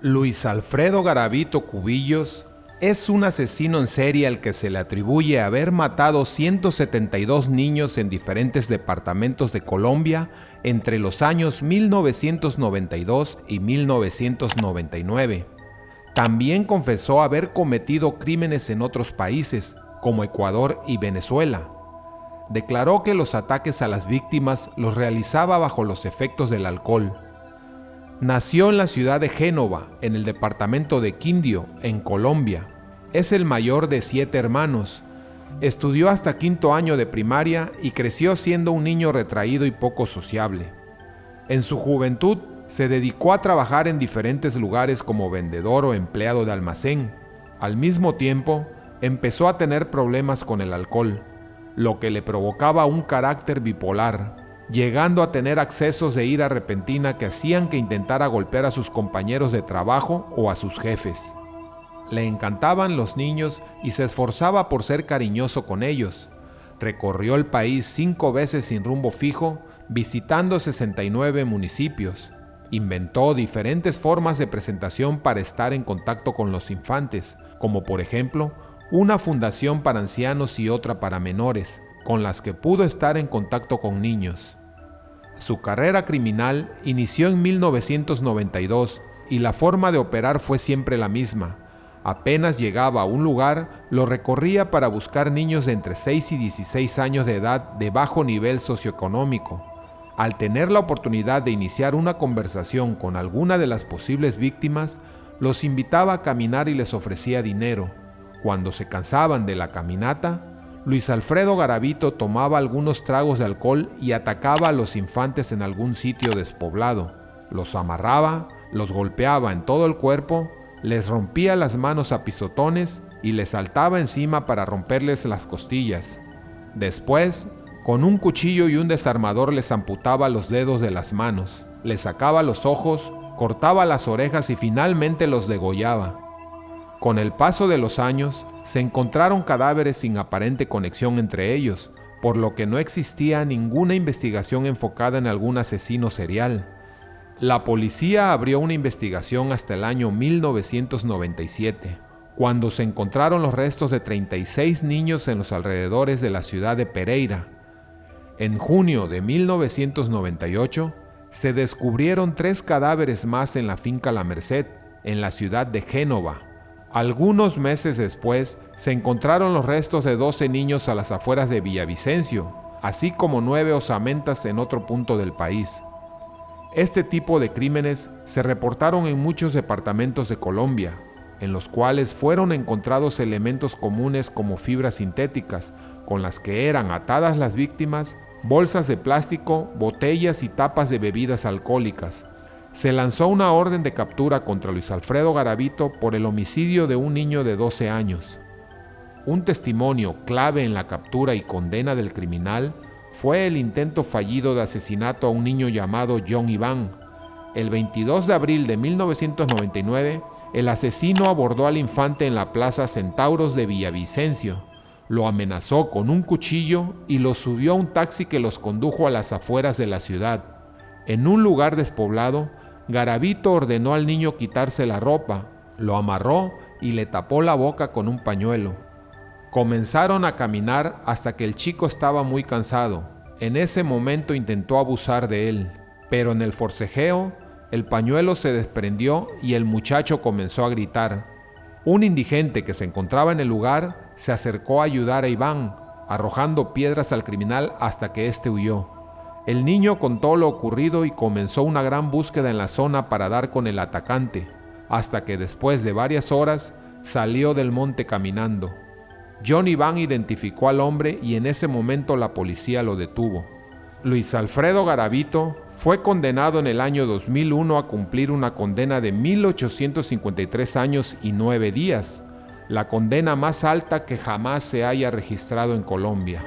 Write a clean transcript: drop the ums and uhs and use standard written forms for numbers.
Luis Alfredo Garavito Cubillos es un asesino en serie al que se le atribuye haber matado 172 niños en diferentes departamentos de Colombia entre los años 1992 y 1999. También confesó haber cometido crímenes en otros países, como Ecuador y Venezuela. Declaró que los ataques a las víctimas los realizaba bajo los efectos del alcohol. Nació en la ciudad de Génova, en el departamento de Quindío, en Colombia. Es el mayor de 7 hermanos. Estudió hasta 5º año de primaria y creció siendo un niño retraído y poco sociable. En su juventud se dedicó a trabajar en diferentes lugares como vendedor o empleado de almacén. Al mismo tiempo, empezó a tener problemas con el alcohol, lo que le provocaba un carácter bipolar, llegando a tener accesos de ira repentina que hacían que intentara golpear a sus compañeros de trabajo o a sus jefes. Le encantaban los niños y se esforzaba por ser cariñoso con ellos. Recorrió el país 5 veces sin rumbo fijo, visitando 69 municipios. Inventó diferentes formas de presentación para estar en contacto con los infantes, como por ejemplo, una fundación para ancianos y otra para menores, con las que pudo estar en contacto con niños. Su carrera criminal inició en 1992 y la forma de operar fue siempre la misma. Apenas llegaba a un lugar, lo recorría para buscar niños de entre 6 y 16 años de edad de bajo nivel socioeconómico. Al tener la oportunidad de iniciar una conversación con alguna de las posibles víctimas, los invitaba a caminar y les ofrecía dinero. Cuando se cansaban de la caminata, Luis Alfredo Garavito tomaba algunos tragos de alcohol y atacaba a los infantes en algún sitio despoblado. Los amarraba, los golpeaba en todo el cuerpo, les rompía las manos a pisotones y les saltaba encima para romperles las costillas. Después, con un cuchillo y un desarmador les amputaba los dedos de las manos, les sacaba los ojos, cortaba las orejas y finalmente los degollaba. Con el paso de los años, se encontraron cadáveres sin aparente conexión entre ellos, por lo que no existía ninguna investigación enfocada en algún asesino serial. La policía abrió una investigación hasta el año 1997, cuando se encontraron los restos de 36 niños en los alrededores de la ciudad de Pereira. En junio de 1998, se descubrieron 3 cadáveres más en la finca La Merced, en la ciudad de Génova. Algunos meses después, se encontraron los restos de 12 niños a las afueras de Villavicencio, así como 9 osamentas en otro punto del país. Este tipo de crímenes se reportaron en muchos departamentos de Colombia, en los cuales fueron encontrados elementos comunes como fibras sintéticas, con las que eran atadas las víctimas, bolsas de plástico, botellas y tapas de bebidas alcohólicas. Se lanzó una orden de captura contra Luis Alfredo Garavito por el homicidio de un niño de 12 años. Un testimonio clave en la captura y condena del criminal fue el intento fallido de asesinato a un niño llamado John Iván. El 22 de abril de 1999, el asesino abordó al infante en la Plaza Centauros de Villavicencio, lo amenazó con un cuchillo y lo subió a un taxi que los condujo a las afueras de la ciudad. En un lugar despoblado, Garavito ordenó al niño quitarse la ropa, lo amarró y le tapó la boca con un pañuelo. Comenzaron a caminar hasta que el chico estaba muy cansado. En ese momento intentó abusar de él, pero en el forcejeo, el pañuelo se desprendió y el muchacho comenzó a gritar. Un indigente que se encontraba en el lugar se acercó a ayudar a Iván, arrojando piedras al criminal hasta que éste huyó. El niño contó lo ocurrido y comenzó una gran búsqueda en la zona para dar con el atacante, hasta que después de varias horas salió del monte caminando. John Iván identificó al hombre y en ese momento la policía lo detuvo. Luis Alfredo Garavito fue condenado en el año 2001 a cumplir una condena de 1,853 años y 9 días, la condena más alta que jamás se haya registrado en Colombia.